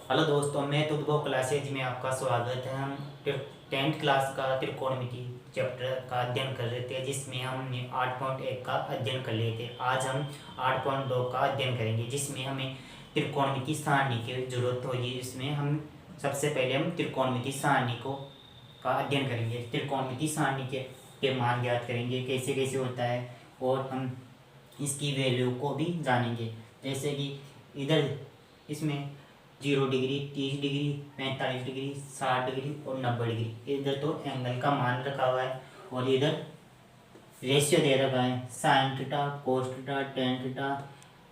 Hello दोस्तों, मैं तुदबो classes में आपका स्वागत है। हम 10th क्लास का त्रिकोणमिति चैप्टर का अध्ययन कर रहे थे, जिसमें हमने 8.1 का अध्ययन कर लिए थे। आज हम 8.2 का अध्ययन करेंगे, जिसमें हमें त्रिकोणमिति सारणी की जरूरत होगी। इसमें हम सबसे पहले हम त्रिकोणमिति सारणी का अध्ययन करेंगे। त्रिकोणमिति सारणी के मान ज्ञात करेंगे, कैसे कैसे होता है, और हम इसकी वैल्यू को भी जानेंगे। जैसे कि इधर इसमें 0 डिग्री, 30 डिग्री, 45 डिग्री, 60 डिग्री और 90 डिग्री, इधर तो एंगल का मान रखा हुआ है, और इधर रेशियो दे रखा है sine theta, cos theta, tan theta,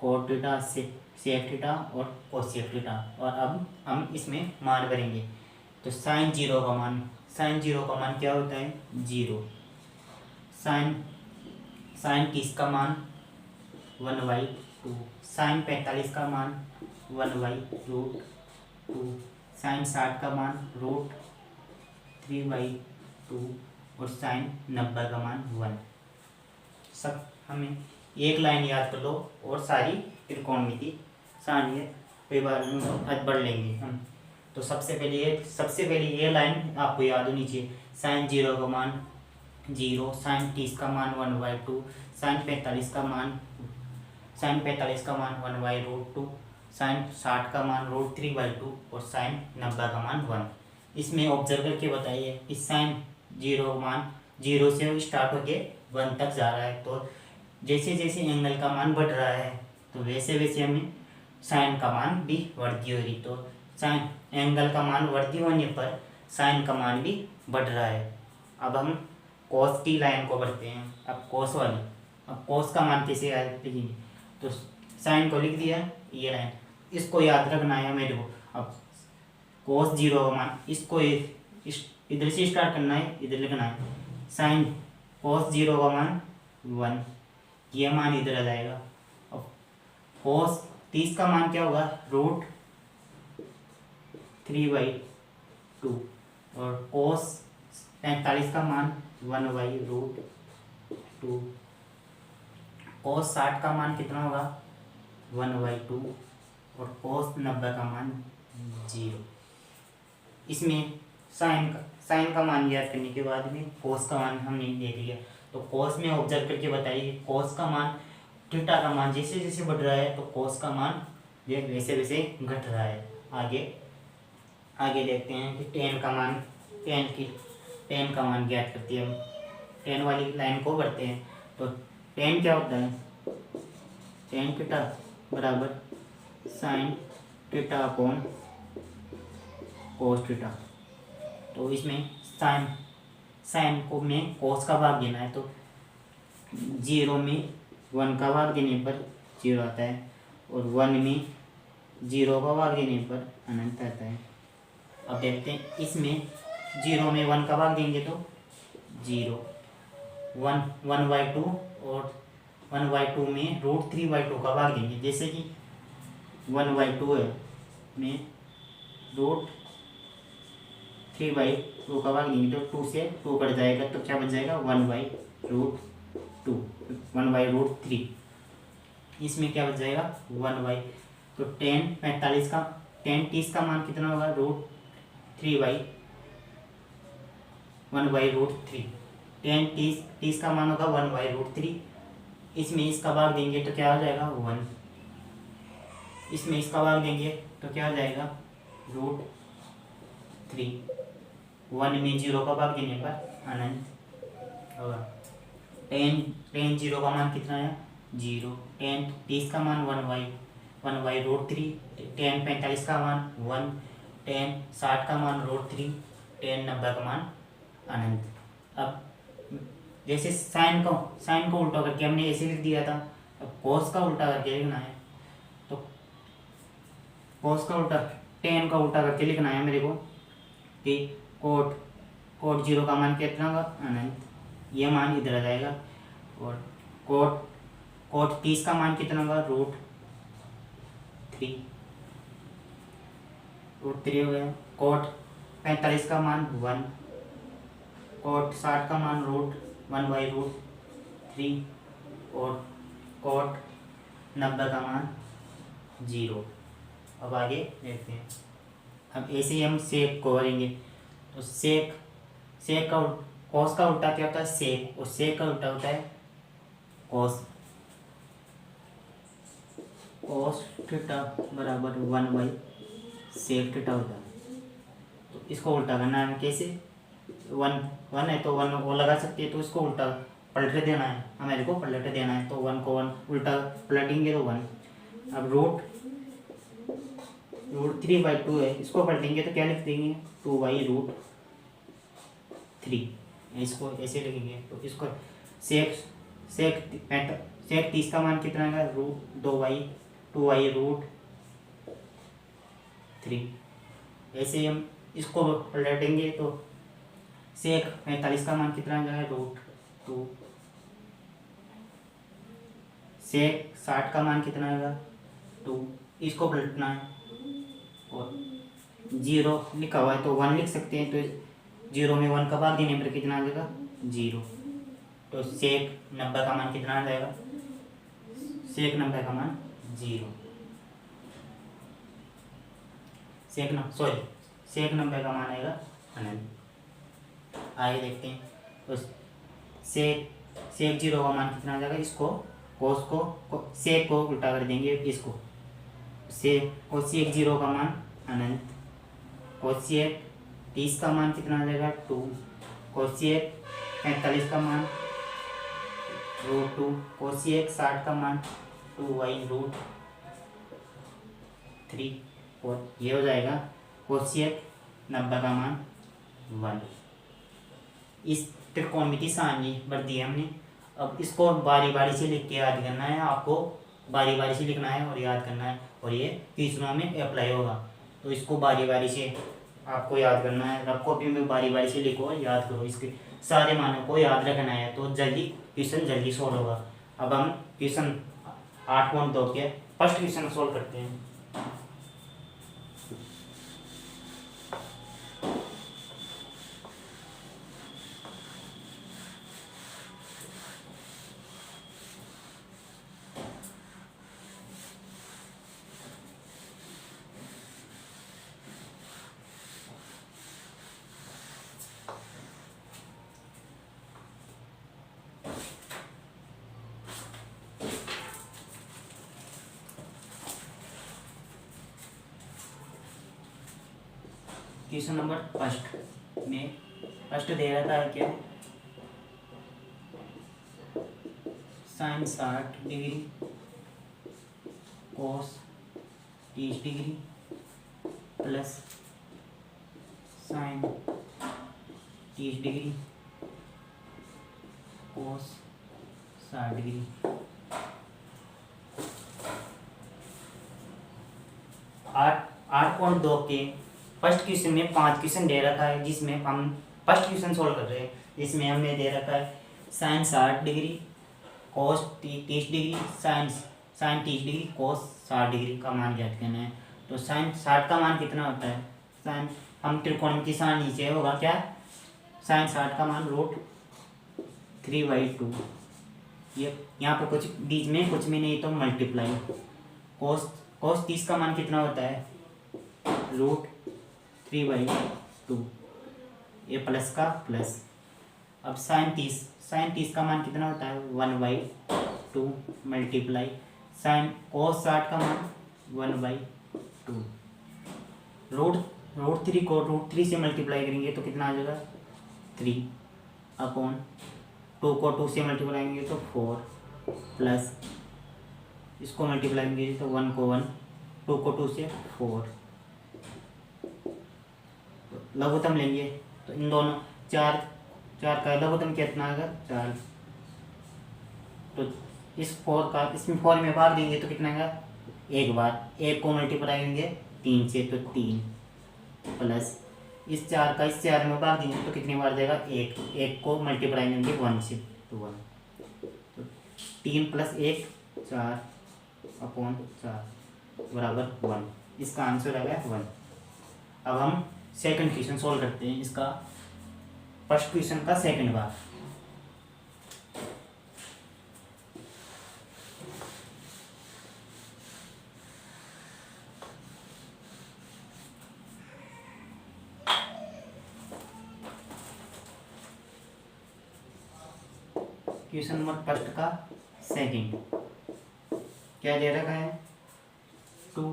cot theta, sec theta और कोसेक थीटा। और अब हम इसमें मान भरेंगे। तो साइन जीरो का मान क्या होता है? 0। साइन साइन 30 का मान 1/2। साइन 45 का मान 1/√2। साइन 60 का मान √3/2 और साइन 90 का मान 1। सब हमें एक लाइन याद कर लो और सारी त्रिकोणमिति सारणी के बारे में पढ़ लेंगे हम। तो सबसे पहले ये लाइन आपको याद होनी चाहिए। साइन 0 का मान 0, साइन 30 का मान 1/2, साइन 45 का मान 1/√2, साइन 60 का मान √3/2 और साइन 90 का मान 1। इसमें ऑब्जर्व करके बताइए, इस साइन 0 मान 0 से स्टार्ट होके 1 तक जा रहा है। तो जैसे जैसे एंगल का मान बढ़ रहा है, तो वैसे वैसे हमें साइन का मान भी वृद्धि हो रही। तो साइन एंगल का मान वृद्धि होने पर साइन का मान भी बढ़ रहा है। अब हम कोस की लाइन को बढ़ते हैं। अब कोस का मान कैसे लिखेंगे? तो साइन को लिख दिया, ये लाइन, इसको याद रखना है मेरे को। अब कोस 0 का मान, इसको इधर से स्टार्ट करना है, इधर लिखना है। साइन कोस 0 का मान 1, ये मान इधर आ जाएगा। अब कोस 30 का मान क्या होगा? √3/2 और कोस 45 का मान 1/√2। कोस 60 का मान कितना होगा? 1/2 और कोस 90 का मान 0। इसमें साइन का मान याद करने के बाद में कोस का मान हमने देख लिया। तो कोस में ऑब्जर्व करके बताइए, कोस का मान, थीटा का मान जैसे जैसे बढ़ रहा है, तो कोस का मान वैसे वैसे घट रहा है। आगे देखते हैं कि टेन का मान ज्ञात करते हैं हम। टेन वाली लाइन को बढ़ते हैं। तो टेन क्या होता है? टेन थीटा बराबर sine theta upon cos theta. तो इसमें साइन को में कोस का भाग देना है, तो 0 में 1 का भाग देने पर 0 आता है, और 1 में 0 का भाग देने पर अनंत आता है। अब देखते हैं, इसमें 0 में 1 का भाग देंगे तो 0, 1/2 और 1/2 में √3/2 का भाग देंगे। जैसे कि 1/2 है, में √3/2 का भाग देंगे तो 2 से 2 कट जाएगा, तो क्या बच जाएगा? 1/√2, 1/√3। इसमें क्या बच जाएगा? 1/, तो 10 30 का मान कितना होगा? √1/√3। 10 30 का मान होगा 1/√3। इसमें इसका भाग देंगे तो क्या हो जाएगा? 1। इसमें इसका भाग देंगे तो क्या हो जाएगा? √3। 1 में 0 का भाग देने पर अनंत होगा। 10 0 का मान कितना है? 0। 10 30 का मान 1/√3। 10 45 का मान 1। 10 60 का मान √3। 10 90 का मान अनंत। अब जैसे साइन को उल्टा करके हमने ऐसे लिख दिया था, अब कोस का उल्टा करके लिखना है। तो कोस का उल्टा, 10 का उल्टा करके लिखना है मेरे को कि कोट 0 का मान कितना होगा? अनंत, ये मान इधर आ जाएगा। और कोट 30 का मान कितना होगा? √3 हो गया। कोट 45 का मान 1, कोट 60 का मान √1/√3 और कोट 90 का मान 0। अब आगे देखते हैं। अब ऐसे ही हम सेक को करेंगे। तो सेक सेक का कॉस का उल्टा क्या होता है? सेक। और सेक का उल्टा होता है कॉस। कॉस थीटा बराबर 1/सेक थीटा होता है। तो इसको उल्टा करना है कैसे? 1 है तो 1 वो लगा सकते हैं, तो इसको उल्टा पलट देना है, हमें को पलट देना है। तो 1 को 1 उल्टा पलटेंगे तो 1। अब रूट 3/2 है, इसको पलटेंगे तो क्या लिख देंगे? 2/√3। इसको ऐसे लिखेंगे। तो इसको सेक सेक सेक 30 का मान कितना है? √2/√3। ऐसे ही हम इसको पलटेंगे तो सेक 45 का मान कितना है? √2। सेक 60 का मान कितना आएगा? 2। इसको पलटना है और 0 लिखा हुआ है तो 1 लिख सकते हैं। तो 0 में 1 का भाग देने पर कितना आ जाएगा? 0। तो सेक 90 का मान कितना आ जाएगा? सेक 90 का मान 0। सेक 90 का मान आएगा अनंत। आगे देखते हैं। तो सेक 0 का मान कितना आ जाएगा? इसको कोस को सेक को उल्टा कर देंगे इसको। कोसेक 0 का मान अनंत। कोसेक 30 का मान कितना आ जाएगा? 2। कोसेक 45 का मान √2। कोसेक 60 का मान 2/√3। और ये हो जाएगा कोसेक 90 का मान 1। इस त्रिकोणमिति सारणी भर दी हमने। अब इसको बारी बारी से लिख के याद करना है, आपको बारी बारी से लिखना है और याद करना है, और ये तीसरों में अप्लाई होगा। तो इसको बारी बारी से आपको याद करना है। रफ कॉपी में बारी बारी से लिखो, याद करो, इसके सारे मानों को याद रखना है, तो क्वेश्चन जल्दी सॉल्व होगा। अब हम क्वेश्चन 8.2 के फर्स्ट क्वेश्चन सॉल्व करते हैं। क्वेश्चन नंबर फर्स्ट में फर्स्ट दे रहा था क्या? Sine 60 degree cos 30 degree plus sine 30 degree cos 60 degree. 8.2 के फर्स्ट क्वेश्चन में 5 क्वेश्चन दे रखा है, जिसमें हम फर्स्ट क्वेश्चन सोल्व कर रहे हैं। जिसमें हमें दे रखा है sine 60 degree cos 30 degree sine 30 degree cos 60 degree का मान ज्ञात करना है। तो साइन 60 का मान कितना होता है? साइन हम त्रिकोणमिति सारणी से होगा क्या? साइन 60 का मान √3/2। ये यहाँ पर कुछ बीच में कुछ भी नहीं, तो मल्टीप्लाई। कोस 30 का मान कितना होता है? √3/2। ये प्लस का प्लस। अब साइन 30 का मान कितना होता है? 1/2 मल्टीप्लाई साइन कोस 60 का मान 1/2। √3 को √3 से मल्टीप्लाई करेंगे तो कितना आ जाएगा? 3/2 को 2 से मल्टीप्लाई करेंगे तो 4 प्लस इसको मल्टीप्लाई करेंगे तो 1 को 1 2 को 2 से 4। लघुत्तम लेंगे तो इन दोनों 4 का लघुत्तम कितना आएगा? 4। तो इस 4 में भाग देंगे तो कितना आएगा? एक बार 1 को मल्टीप्लाई करेंगे 3 से तो 3 प्लस इस 4 का इस 4 में भाग देंगे तो कितनी बार देगा? 1 को मल्टीप्लाई करेंगे 1 से तो 1। तो 3 + 1 4/4 बराबर 1। इसका आंसर आ गया 1। अब हम सेकंड क्वेश्चन सोल्व करते हैं। इसका फर्स्ट क्वेश्चन का सेकंड बार। क्वेश्चन नंबर फर्स्ट का सेकंड क्या दे रखा है, 2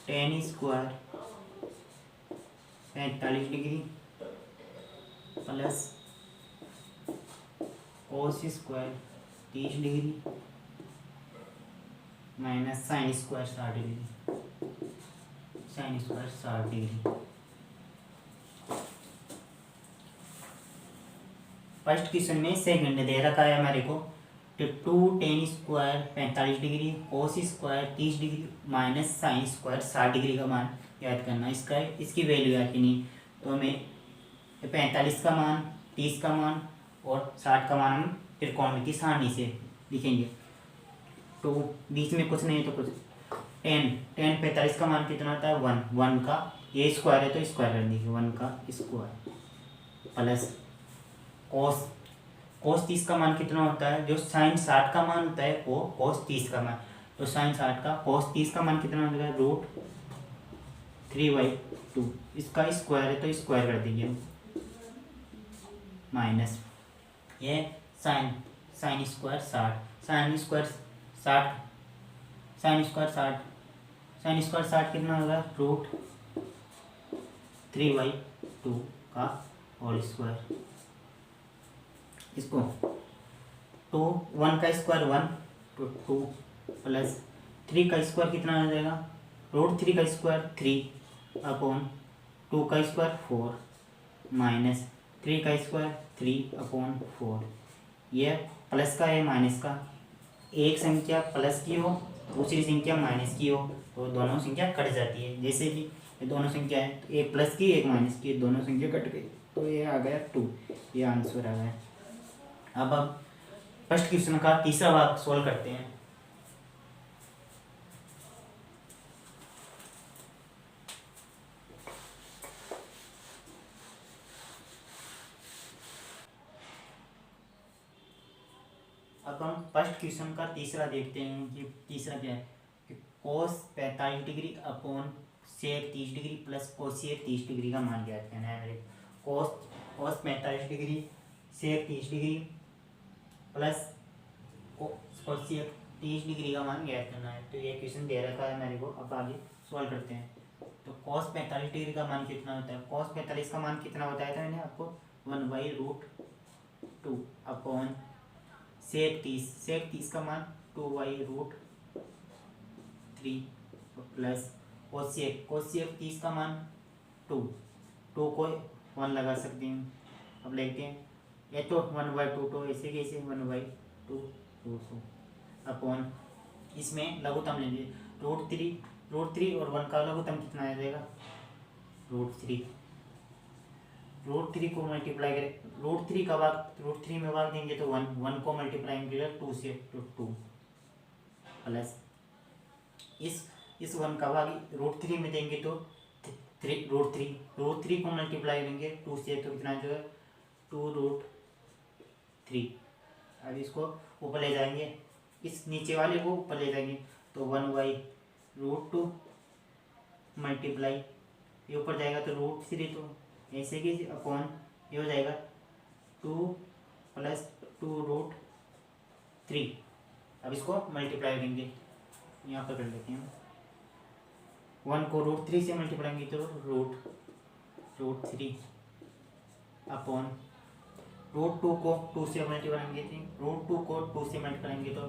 tan square 45 degree plus cos square 30 degree minus sine square 60 degree, sine square 60 degree. First question में सेकंड दे रखा है हमारे को, तो 2 tan square 45 degree cos square 30 degree minus sine square 60 degree का मान याद करना। इसकी वैल्यू याद करनी, तो हमें 45 का मान, 30 का मान और 60 का मान हम त्रिकोणमिति सारणी से लिखेंगे। तो बीच में कुछ नहीं है तो कुछ, टेन 45 का मान कितना होता है 1, 1 का ये स्क्वायर है तो स्क्वायर कर दीजिए, 1 का स्क्वायर प्लस कोस 30 का मान कितना होता है, जो साइन 60 का मान होता है वो कोस 30 का मान, तो साइन 60 का कोस 30 का मान कितना होता है √3/2, इसका स्क्वायर है तो स्क्वायर कर दीजिए माइनस ये साइन स्क्वायर 60, साइन स्क्वायर 60 कितना होगा √3/2 का होल स्क्वायर। इसको 1 का स्क्वायर 1 तो 2 प्लस 3 का स्क्वायर कितना आ जाएगा √3 का स्क्वायर 3 अपॉन 2 का स्क्वायर 4 माइनस 3 का स्क्वायर 3/4। यह प्लस का है माइनस का, एक संख्या प्लस की हो दूसरी संख्या माइनस की हो तो दोनों संख्या कट जाती है। जैसे कि ये दोनों संख्या है, तो एक प्लस की एक माइनस की, दोनों संख्या कट गई तो ये आ गया 2, ये आंसर आ गया। अब फर्स्ट क्वेश्चन का तीसरा भाग सोल्व करते हैं। अब हम फर्स्ट क्वेश्चन का तीसरा देखते हैं कि तीसरा क्या है कि cos 45 degree upon sec 30 degree plus cosec 30 degree का मान ज्ञात करना है मेरे। cos 45 degree sec 30 degree plus cosec 30 degree का मान ज्ञात करना है। तो ये क्वेश्चन दे रखा है मेरे को, अब आगे सॉल्व करते हैं। तो cos 45 डिग्री का मान कितना होता है, cos 45 का मान कितना होता है, तो मैंने आपको 1/√2 अपॉन sec 30 का मान 2/√3 प्लस कोसेक 30 का मान 2 को 1 लगा सकते हैं। अब लेते हैं ये तो 1/2 तो ऐसे कैसे 1/2 अपॉन इसमें लघुत्तम लेंगे √3 और 1 का लघुत्तम कितना आ जाएगा √3 को मल्टीप्लाई करें, √3 का भाग √3 में भाग देंगे तो 1 को मल्टीप्लाई करेंगे 2 से तो 2 प्लस इस 1 का भाग √3 में देंगे तो √3 को मल्टीप्लाई करेंगे 2 से तो कितना जो है 2√3। अब इसको ऊपर ले जाएंगे, इस नीचे वाले को ऊपर ले जाएंगे तो 1/√2 मल्टीप्लाई ये ऊपर जाएगा तो √3 तो ऐसे कि अपॉन ये हो जाएगा 2 प्लस 2√3। अब इसको मल्टीप्लाई करेंगे, यहाँ पर कर लेते हैं 1 को √3 से मल्टीप्लाई करेंगे तो √3 अपॉन √2 को 2 से मल्टीप्लाई करेंगे, √2 को 2 से मल्टीप्लाई करेंगे तो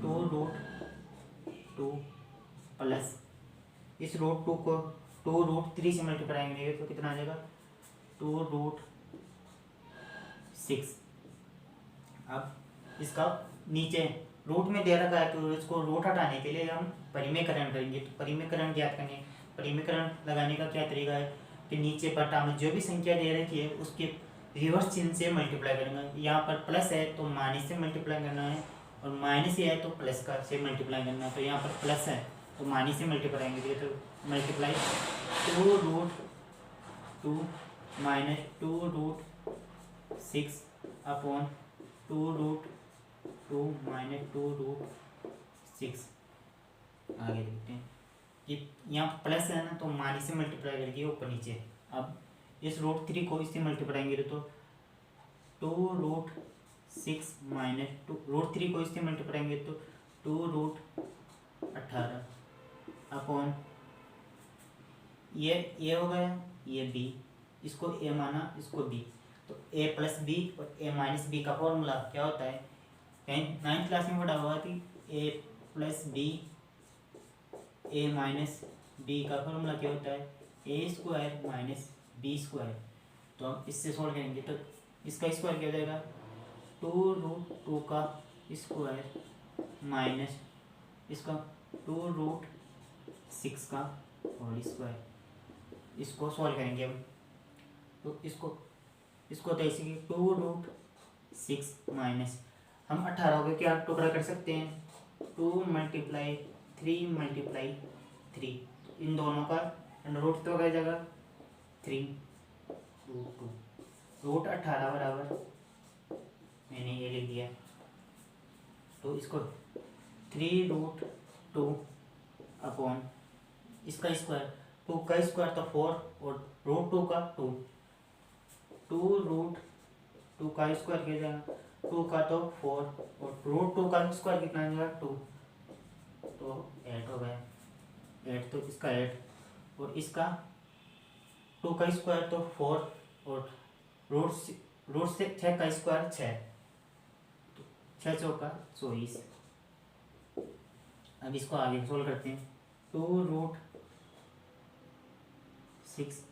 2√2 प्लस इस √2 को 2√3 से मल्टीप्लाई करेंगे तो कितना आ जाएगा 2√6। अब इसका नीचे रूट में दे रखा है तो इसको रूट हटाने के लिए हम परिमेयकरण करेंगे। तो परिमेयकरण ज्ञात करने, परिमेयकरण लगाने का क्या तरीका है कि नीचे पट्टा में जो भी संख्या दे रखी है उसके रिवर्स चिन्ह से मल्टीप्लाई करेंगे। यहाँ पर प्लस है तो माइनस से मल्टीप्लाई करना है और माइनस है तो प्लस का से मल्टीप्लाई करना है। तो यहाँ पर प्लस है तो माइनस से मल्टीप्लाई करेंगे तो मल्टीप्लाई 2√2 माइनस 2√6 अपॉन 2√2 माइनस 2√6। आगे देखते हैं कि यहाँ प्लस है ना तो माइनस से मल्टीप्लाई करके ऊपर नीचे। अब इस √3 को इससे मल्टीप्लाई करेंगे तो 2√6 माइनस 2√3 को इससे मल्टीप्लाई करेंगे तो 2√18 अपॉन ये हो गया, ये बी, इसको ए माना, इसको बी, तो ए प्लस बी और ए माइनस बी का फॉर्मूला क्या होता है? 9th क्लास में पढ़ा हुआ कि ए प्लस बी ए माइनस बी का फॉर्मूला क्या होता है? ए स्क्वायर माइनस बी स्क्वायर। तो हम इससे सॉल्व करेंगे तो इसका स्क्वायर क्या हो जाएगा? 2√2 का स्क्वायर माइनस इसका 2√6 का होल स्क्वायर। इसको सॉल्व करेंगे हम, तो इसको तो ऐसे 2√6 माइनस हम 18 को क्या टुकड़ा कर सकते हैं? 2 × 3 × 3, इन दोनों का रूट तो हो जाएगा 3√2 √18 बराबर मैंने ये लिख दिया। तो इसको 3√2 अपॉन इसका स्क्वायर, 2 का स्क्वायर तो 4 और √2 का 2, 2√2 का स्क्वायर किया जाएगा, 2 का तो 4 और √2 का स्क्वायर कितना आ जाएगा? 2, तो 8 हो गया, 8 तो इसका 8 और इसका 2 का स्क्वायर तो 4 और रूट से 6 का स्क्वायर 6, तो 6 चौका 24। अब इसको आगे सोल्व करते हैं। 2√6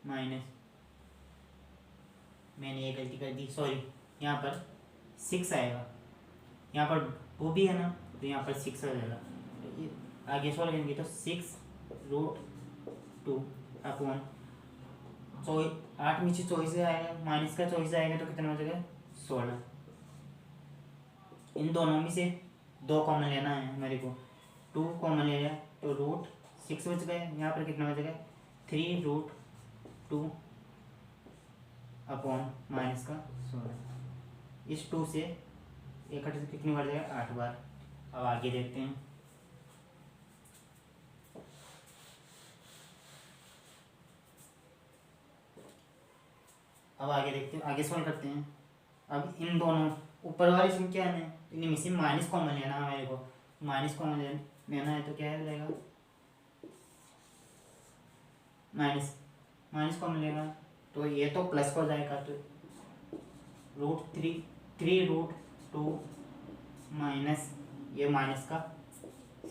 माइनस, मैंने ये गलती कर दी, सॉरी, यहाँ पर 6 आएगा, यहाँ पर 2 भी है ना, तो यहाँ पर 6 आ जाएगा। तो ये आगे सॉल्व करेंगे तो 6√2 अपॉन 8 नीचे 24 से आएगा, माइनस का 24 आएगा तो कितना हो जाएगा? 16। इन दोनों में से 2 कॉमन लेना है मेरे को, 2 कॉमन ले लिया तो √6 बच गए, यहाँ पर कितना हो जाएगा? 3√2 अपॉन माइनस का 16। इस 2 से 1 से कितनी बार जाएगा? 8 बार। अब आगे देखते हैं। आगे सॉल्व करते हैं। अब इन दोनों ऊपर वाली संख्या है, इनमें से माइनस कॉमन लेना है मेरे को, माइनस कॉमन लेना है तो क्या हो जाएगा? माइनस कॉमन लेगा तो ये तो प्लस हो जाएगा, तो √3 माइनस ये माइनस का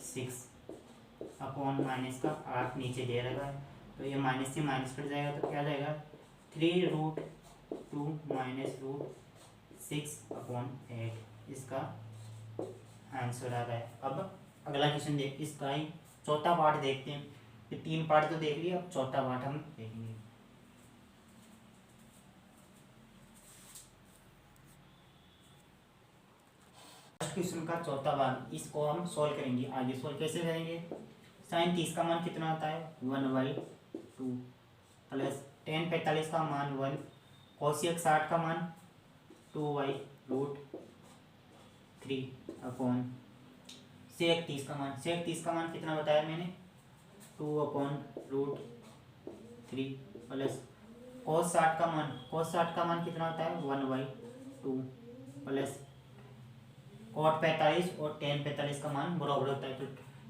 6 अपॉन माइनस का 8 नीचे दे रखा है, तो ये माइनस से माइनस कट जाएगा तो क्या जाएगा? 3√2 माइनस √6 अपॉन 8, इसका आंसर आ रहा है। अब अगला क्वेश्चन देख, इसका ही चौथा पार्ट देखते हैं। ये 3 पार्ट तो देख लिया, अब चौथा पार्ट हम देखेंगे। फर्स्ट क्वेश्चन का चौथा भाग, इसको हम सॉल्व करेंगे। आगे सॉल्व कैसे करेंगे? sin 30 का मान कितना होता है? 1/2 प्लस tan 45 का मान 1, cosec 60 का मान 2/√3 अपॉन sec 30 का मान कितना बताया मैंने? 2/√3 प्लस cos 60 का मान कितना होता है? 1/2 प्लस cot 45 और tan 45 का मान बराबर होता है, तो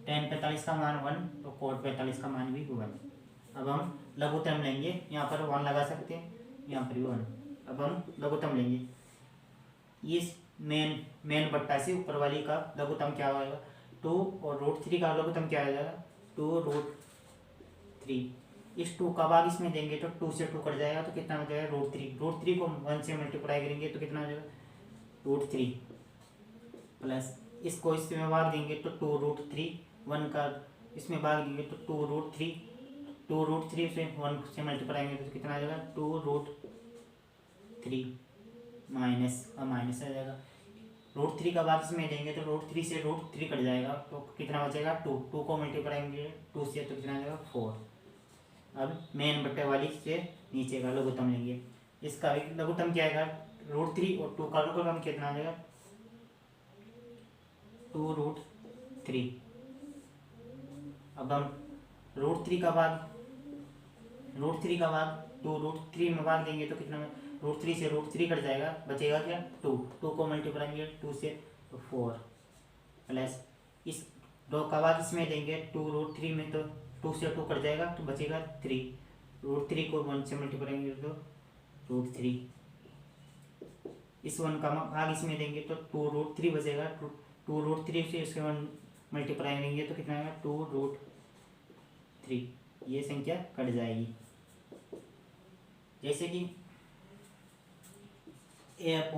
tan 45 का मान 1 तो cot 45 का मान भी 1। अब हम लघुत्तम लेंगे, यहाँ पर 1 लगा सकते हैं, यहाँ पर भी 1। अब हम लघुत्तम लेंगे, इस मेन बट्टा से ऊपर वाली का लघुत्तम क्या होगा? 2 और √3 का लघुत्तम क्या आ जाएगा? 2√3। इस 2 का भाग इसमें देंगे तो 2 से 2 कट जाएगा, तो कितना हो जाएगा? √3 को 1 से मल्टीप्लाई करेंगे तो कितना हो जाएगा? √3 प्लस इसको इसमें भाग देंगे तो 2√3, 1 का इसमें भाग देंगे तो 2√3 से 1 से मल्टीप्लाई करेंगे तो कितना आ जाएगा? 2√3 माइनस आ जाएगा, √3 का भाग इसमें देंगे तो √3 से √3 कट जाएगा, तो कितना बचेगा? 2 को मल्टीप्लाई करेंगे 2 से तो कितना आ जाएगा? 4। अब मेन बट्टे वाली से नीचे का लघुत्तम लेंगे, इसका भी लघुत्तम क्या आएगा? √3 और 2 का लघुत्तम कितना आ जाएगा? 2√3। अब हम √3 का भाग 2√3 में भाग देंगे तो कितना √3 से √3 कट जाएगा, बचेगा क्या 2। 2 को मल्टीप्लाई करेंगे 2 से तो 4 प्लस इस 2 का भाग इसमें देंगे 2 √3 में तो 2 से 2 कट जाएगा तो बचेगा 3। √3 को 1 से मल्टीप्लाई करेंगे तो √3। इस 1 का भाग इसमें देंगे तो 2 √3 बचेगा। 2 √3 से इसके 1 मल्टीप्लाई करेंगे तो कितना आएगा 2 √3। ये संख्या कट जाएगी। जैसे कि a/b/c/b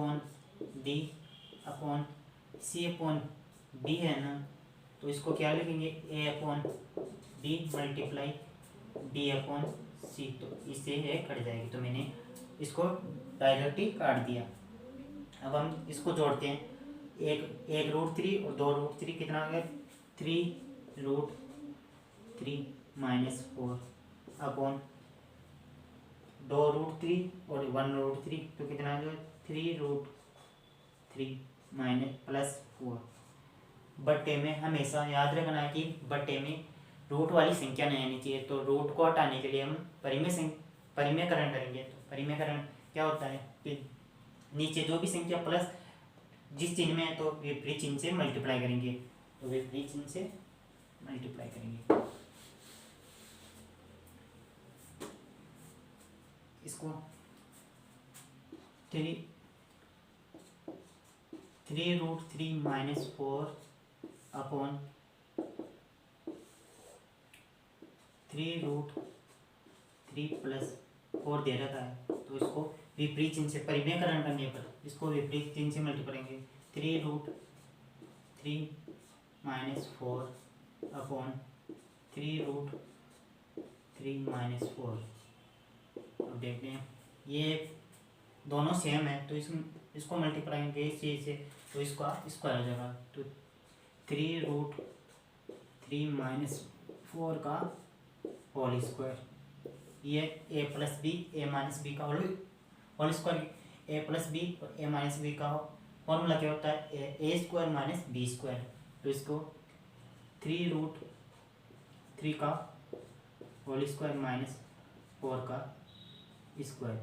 है ना, तो इसको क्या लिखेंगे a/b मल्टीप्लाई b/c, तो इससे ये कट जाएगी। तो मैंने इसको डायरेक्ट ही काट दिया। अब हम इसको जोड़ते हैं। एक √3 और 2 √3 कितना आ गया 3 √3 माइनस 4 अपॉन 2 √3 और 1 √3 तो कितना आ गया 3 √3 माइनस प्लस 4। बट्टे में हमेशा याद रखना है कि बट्टे में रूट वाली संख्या नहीं आनी चाहिए। तो रूट को हटाने के लिए हम परिमेयकरण करेंगे। तो परिमेयकरण क्या होता है कि नीचे जो भी संख्या प्लस जिस चिन्ह में है तो विपरीत चिन्ह से मल्टीप्लाई करेंगे। तो विपरीत चिन्ह से मल्टीप्लाई करेंगे। इसको 3 √3 माइनस 4 अपॉन 3 √3 प्लस 4 दे रखा है। तो इसको विपरीत चिन्ह से परिमेयकरण करने पर इसको विपरीत चिन्ह से मल्टीप्लाई करेंगे। 3 √3 माइनस 4 अपॉन 3 √3 माइनस 4। अब देखते हैं ये दोनों सेम है तो इसको मल्टीप्लाई करेंगे इस चीज़ से तो इसका स्क्वायर हो जाएगा। तो 3 √3 माइनस 4 का होल स्क्वायर, ये a+b का होल स्क्वायर। a+b और a-b का फॉर्मूला क्या होता है a² माइनस b²। तो इसको 3 √3 का होल स्क्वायर माइनस 4 का स्क्वायर।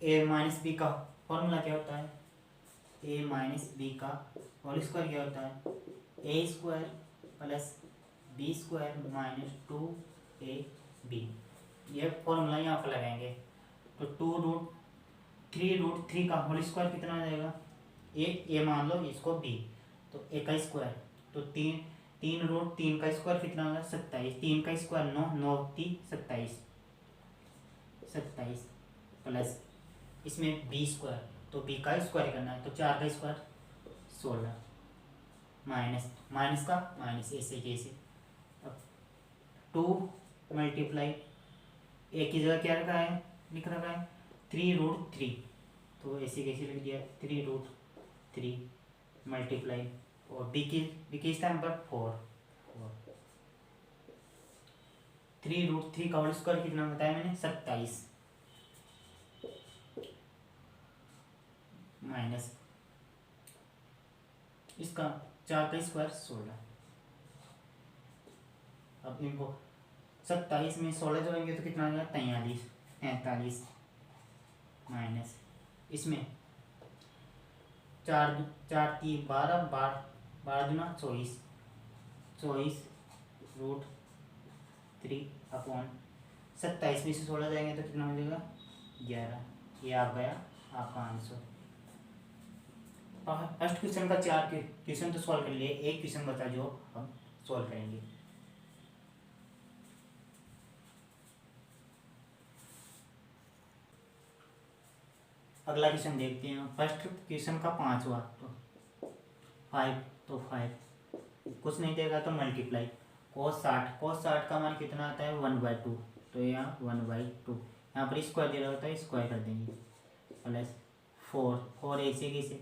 a-b का फॉर्मूला क्या होता है a-b का होल स्क्वायर क्या होता है a² plus b² minus 2ab। ये फॉर्मूला यहाँ पर लगाएंगे। तो 3 √3 का होल स्क्वायर कितना आ जाएगा ए मान लो इसको b, तो a का स्क्वायर तो 3 √3 का स्क्वायर कितना होगा 27। 3 का स्क्वायर 9, 9 3 27 प्लस इसमें b² तो b का स्क्वायर करना है तो 4 का स्क्वायर 16 माइनस का माइनस ऐसे कैसे। अब 2 मल्टीप्लाई एक की जगह क्या रखा है लिख रखा है 3 √3 तो ऐसे कैसे लिख दिया 3 √3 मल्टीप्लाई और b की स्थान पर 4 3 √3 का होल स्क्वायर कितना बताया मैंने 27 माइनस इसका 4 का स्क्वायर 16। अब इनको 27 में 16 जोड़ेंगे तो कितना आ गया 43 माइनस इसमें 4 3 12 12 दूना 24 √3 अपॉन 27 में से 16 जाएंगे तो कितना हो जाएगा 11। ये आ गया आपका आंसर। फर्स्ट क्वेश्चन का 4 क्वेश्चन तो सॉल्व कर लिए, एक क्वेश्चन बचा जो हम सॉल्व करेंगे। अगला क्वेश्चन देखते हैं। फर्स्ट क्वेश्चन का 5वां तो 5 कुछ नहीं देगा तो मल्टीप्लाई cos 60 का मान कितना आता है 1/2 तो यहाँ 1/2 यहाँ पर स्क्वायर दे रहा होता है स्क्वायर कर देंगे प्लस 4 ऐसे कैसे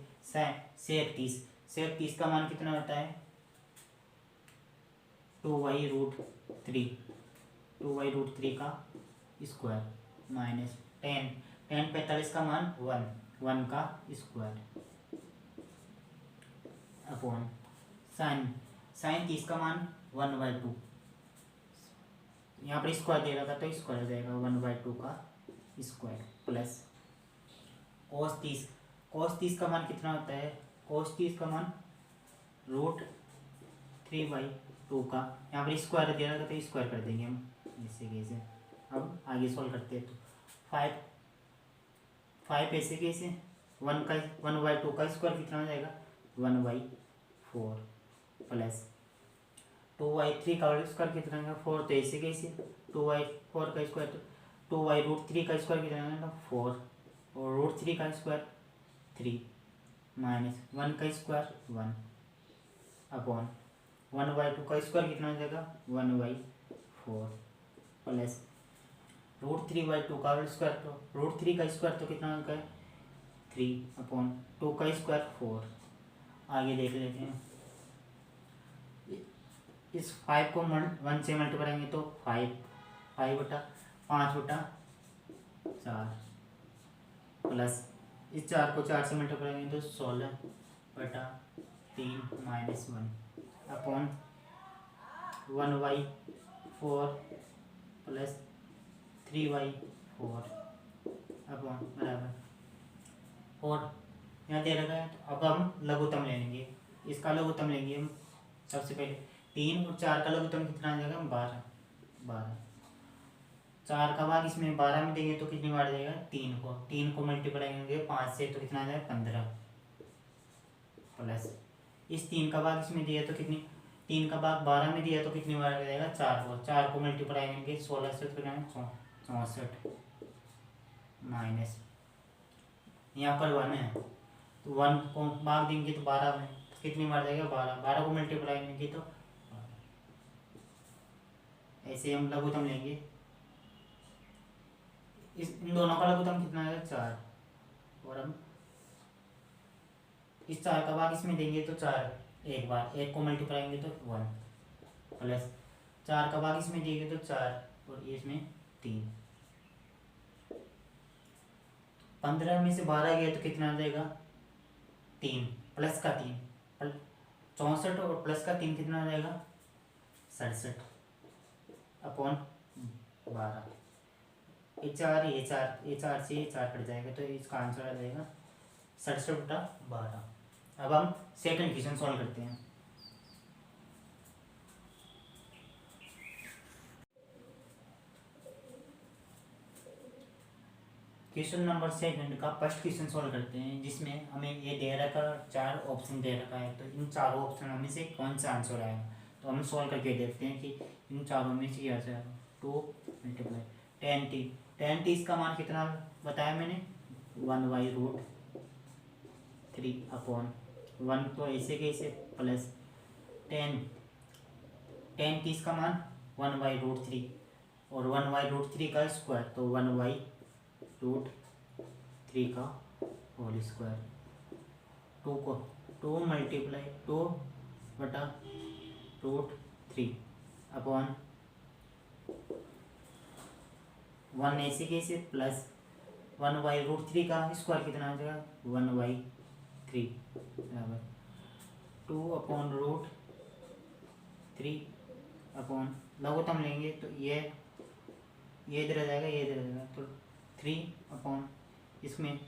37 का मान कितना होता है 2/√3 का स्क्वायर माइनस 10 45 का मान 1 का स्क्वायर अपॉन साइन 30 का मान 1/2 यहाँ पर स्क्वायर दे रहा था तो स्क्वायर हो जाएगा 1/2 का स्क्वायर। प्लस cos 30 का मान कितना होता है? cos 30 का मान √3/2 का, यहाँ पर स्क्वायर दे रखा तो स्क्वायर कर देंगे हम ऐसे कैसे। अब आगे सॉल्व करते हैं तो 5 ऐसे कैसे 1/2 का स्क्वायर कितना हो जाएगा? 1/4 प्लस 2/3 का स्क्वायर कितना होगा? 4। तो ऐसे कैसे 2/4 का स्क्वायर, तो 2/√3 का स्क्वायर कितना होगा? 4 और √3 का स्क्वायर 3 माइनस 1 का स्क्वायर 1 अपॉन 1/2 का स्क्वायर कितना हो जाएगा? 1/4 प्लस √3/2 का स्क्वायर, तो √3 का स्क्वायर तो कितना होगा? 3 अपॉन 2 का स्क्वायर 4। आगे देख लेते हैं, इस 5 को 1 से मल्टीप्लाई करेंगे तो 5/4 प्लस इस 4 को 4 से मल्टीप्लाई करेंगे तो 16/3 माइनस 1 अपॉन 1/4 प्लस 3/4 अपॉन बराबर 4। यहाँ दे रखा है, तो अब हम लघुत्तम ले लेंगे, इसका लघुत्तम लेंगे हम। सबसे पहले 3 और 4 का लघुत्तम कितना आ जाएगा? 12। 4 का भाग इसमें 12 में देंगे तो कितनी बार देगा? 3 को मल्टीप्लाई करेंगे 5 से तो कितना आ जाएगा? 15 प्लस इस 3 का भाग इसमें दिया तो कितनी, 3 का भाग 12 में दिया तो कितनी बार आ जाएगा? 4 को मल्टीप्लाई करेंगे 16 से तो कितना? 64 माइनस यहाँ पर 1 है तो 1 को भाग देंगे तो 12 में तो कितनी बार जाएगा? 12 को मल्टीप्लाई करेंगे तो ऐसे हम लघुत्तम लेंगे। इन दोनों का लघुत्तम कितना है? 4। और हम इस 4 का भाग इसमें देंगे तो 4 एक बार, 1 को मल्टीप्लाई करेंगे तो 1 प्लस 4 का भाग इसमें देंगे तो 4 और इसमें 3। 15 में से 12 गया तो कितना आ जाएगा? 3 प्लस का 3 64 और प्लस का 3 कितना आ जाएगा? 67 अपॉन 12। ये 4 से ये 4 कट जाएगा तो इसका आंसर आ जाएगा 67/12। अब हम सेकंड क्वेश्चन सॉल्व करते हैं। क्वेश्चन नंबर 2 का फर्स्ट क्वेश्चन सॉल्व करते हैं, जिसमें हमें ये दे रखा 4 ऑप्शन दे रखा है, तो इन चारों ऑप्शन में से कौन सा आंसर आएगा। तो हम सॉल्व करके देखते हैं कि इन चारों में से क्या आंसर आएगा। 2 मल्टीप्लाई 10t इसका मान कितना बताया मैंने? 1/√3 अपॉन 1 तो ऐसे कैसे प्लस 10 इसका मान 1/√3 और 1/√3 का स्क्वायर तो 1/√3 का होल स्क्वायर। 2 मल्टीप्लाई 2/√3 अपॉन 1 ऐसे कैसे प्लस 1/√3 का स्क्वायर कितना हो जाएगा? 1/3 बराबर 2/√3 अपॉन लघुत्तम लेंगे तो ये इधर आ जाएगा, ये इधर आ जाएगा, तो 3 अपॉन इसमें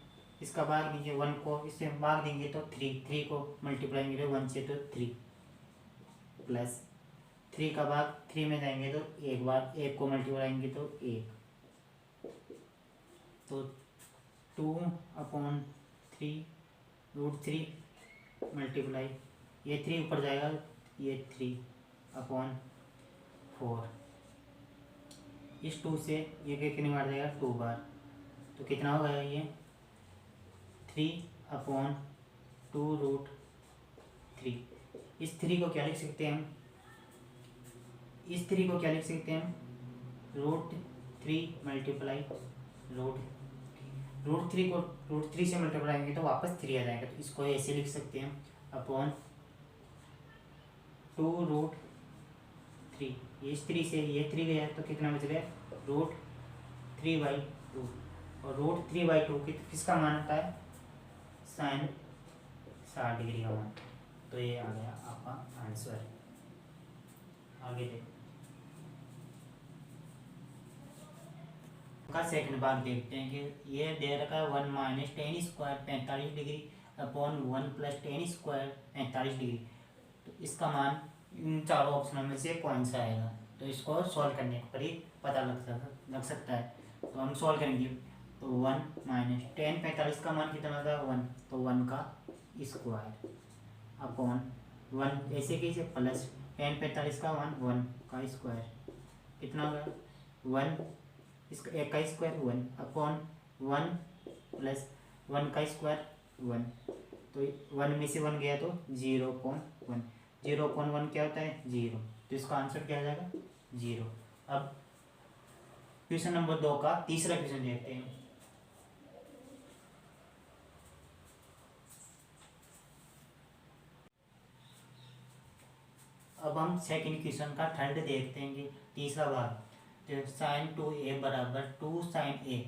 इसका भाग देंगे 1 को, इससे भाग देंगे तो 3 को मल्टीप्लाई करेंगे 1 से तो 3 प्लस 3 का भाग 3 में जाएंगे तो एक बार, 1 को मल्टीप्लाई करेंगे तो 1 तो 2/3√3 मल्टीप्लाई ये 3 ऊपर जाएगा, ये 3/4 इस 2 से ये कितनी बार जाएगा? 2 बार, तो कितना होगा ये 3/2√3। इस 3 को क्या लिख सकते हैं हम? इस 3 को क्या लिख सकते हैं हम? √3 मल्टीप्लाई √3 को √3 से मल्टीप्लाई करेंगे तो वापस 3 आ जाएगा, तो इसको ऐसे लिख सकते हैं अपॉन 2√3। इस 3 से ये 3 गया तो कितना बच गया? √3/2 और √3/2 किसका मान होता है? sin 60 डिग्री का मान। तो ये आ गया आपका आंसर। आगे देखो का सेकंड भाग देखते हैं कि ये दे रखा है 1 minus ten square 45 degree upon 1 plus ten square 45 degree. तो इसका मान इन चारों ऑप्शनों में से कौन सा आएगा, तो इसको सॉल्व करने पर ही पता लग सकता है। तो हम सॉल्व करेंगे। तो 1 माइनस टेन 45 का मान कितना होता है 1, तो 1 का स्क्वायर अपॉन 1 ऐसे कैसे प्लस टेन 45 का 1 का स्क्वायर कितना होगा 1, इसका एक का स्क्वायर 1 अपॉन 1 प्लस 1 का स्क्वायर 1। तो 1 में से 1 गया तो 0.1, 0.1 क्या होता है 0, तो इसका आंसर क्या आ जाएगा 0। अब क्वेश्चन नंबर 2 का तीसरा क्वेश्चन देखते हैं। अब हम सेकंड क्वेश्चन का थर्ड देखते हैं कि तीसरा भाग, तो साइन 2a बराबर 2 साइन a।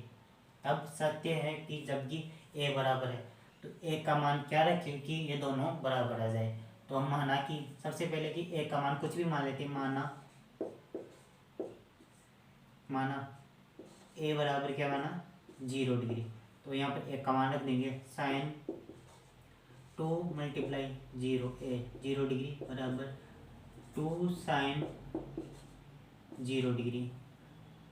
अब सत्य है कि जबकि a बराबर है तो a का मान क्या रखें कि ये दोनों बराबर आ जाए। तो हम माना कि सबसे पहले कि a का मान कुछ भी मान लेते हैं, माना a बराबर क्या माना 0 डिग्री। तो यहाँ पर a का मान रख देंगे साइन 2 मल्टीप्लाई 0 डिग्री बराबर 2 साइन 0 डिग्री।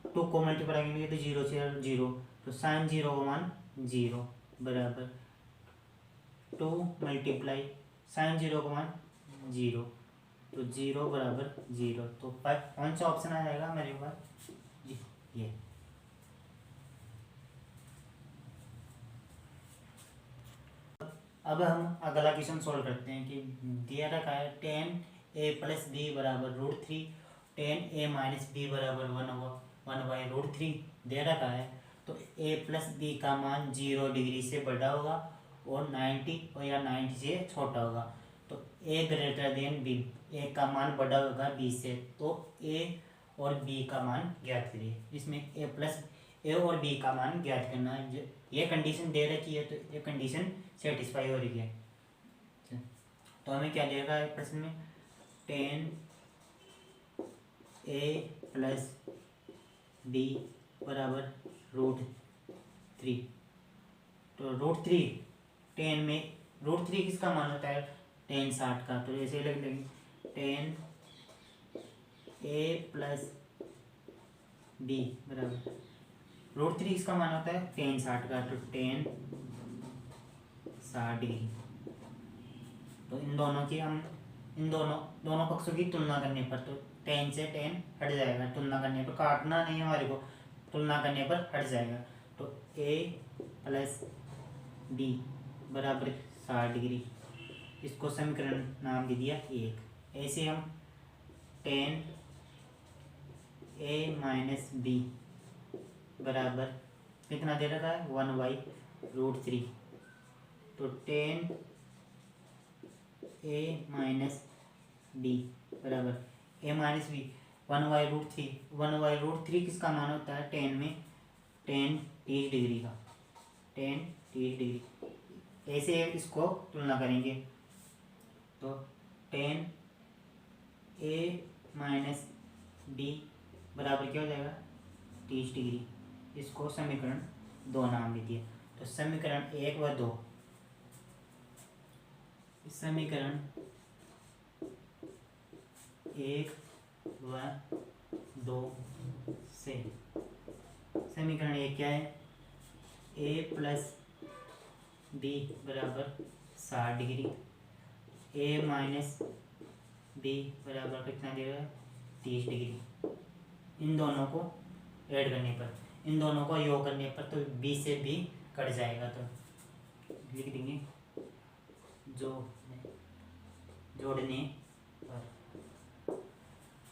2 को मल्टीप्लाई करेंगे तो 0 से 0, तो साइन 0 का मान 0 बराबर 2 मल्टीप्लाई साइन 0 का मान 0, तो 0 बराबर 0। तो कौन सा ऑप्शन आ जाएगा मेरे पास जी ये। अब हम अगला क्वेश्चन सोल्व करते हैं कि दिया रखा है 10a प्लस बी बराबर √3, 10a माइनस बी बराबर 1/√3 दे रखा है। तो a प्लस बी का मान 0 डिग्री से बड़ा होगा और 90 और या 90 से छोटा होगा। तो a greater than b, a का मान बड़ा होगा b से, तो a और b का मान ज्ञात करिए। इसमें a और b का मान ज्ञात करना है। ये कंडीशन दे रखी है, तो ये कंडीशन सेटिस्फाई हो रही है। तो हमें क्या दे रहा है प्रश्न में 10a प्लस b बराबर √3। तो √3 10 में √3 किसका मान होता है 10 60 का, तो ऐसे लिख देंगे 10a प्लस b बराबर √3 किसका मान होता है 10 60 का, तो 10 60 डिग्री। तो इन दोनों पक्षों की तुलना करने पर तो 10 से 10 हट जाएगा, तुलना करने पर काटना नहीं है हमारे को, तुलना करने पर हट जाएगा। तो a प्लस b बराबर 60 डिग्री, इसको समीकरण नाम दे दिया 1। ऐसे हम 10a माइनस b बराबर कितना दे रखा है 1/√3। तो 10a माइनस b बराबर a माइनस b 1/√3। 1/√3 किसका मान होता है 10 में 10 30 डिग्री का, 10 30 डिग्री। ऐसे इसको तुलना करेंगे तो 10a माइनस b बराबर क्या हो जाएगा 30 डिग्री। इसको समीकरण 2 नाम दे दिया। तो समीकरण 1 व 2, समीकरण 1 व 2 से समीकरण 1 क्या है a प्लस b बराबर 60 डिग्री, a माइनस b बराबर कितना देगा 30 डिग्री। इन दोनों को ऐड करने पर, इन दोनों को योग करने पर तो b से b कट जाएगा, तो लिख देंगे जोड़ने पर,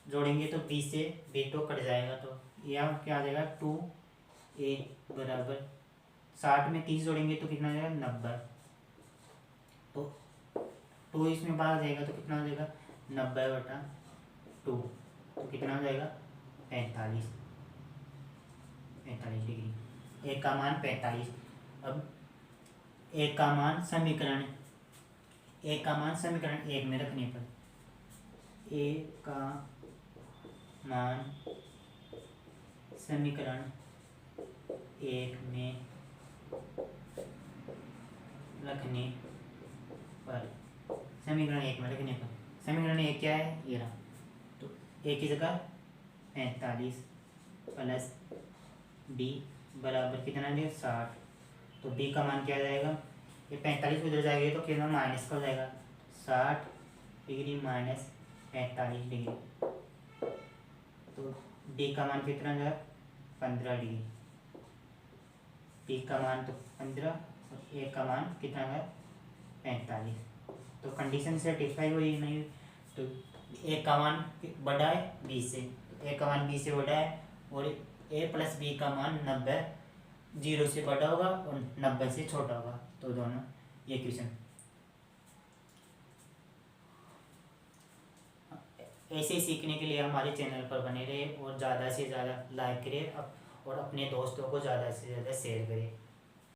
जोड़ेंगे तो b से b तो कट जाएगा। तो यह क्या आ जाएगा 2a बराबर 60 में 30 जोड़ेंगे तो कितना आ जाएगा 90। तो 2 इसमें बाहर जाएगा तो कितना हो जाएगा 90/2, तो कितना हो जाएगा 45 डिग्री। एक का मान 45। अब एक का मान समीकरण 1 में रखने पर, एक का मान समीकरण 1 में रखने पर, समीकरण 1 में रखने पर, समीकरण 1 क्या है, ये रहा। तो a की जगह 45 प्लस b बराबर कितना दिया 60। तो b का मान क्या आ जाएगा, ये 45 उधर जाएगा तो कितना माइनस का हो जाएगा, 60 डिग्री माइनस 45 डिग्री। तो d का मान कितना जाएगा 15 डिग्री, b का मान तो 15 और a का मान कितना है 45। तो कंडीशन सेटिस्फाई हुई नहीं, तो a का मान बड़ा है b से, a का मान b से बड़ा है और a प्लस b का मान 90 0 से बड़ा होगा और 90 से छोटा होगा। तो दोनों ये क्वेश्चन ऐसे सीखने के लिए हमारे चैनल पर बने रहे और ज़्यादा से ज़्यादा लाइक करें और अपने दोस्तों को ज़्यादा से ज़्यादा शेयर करें।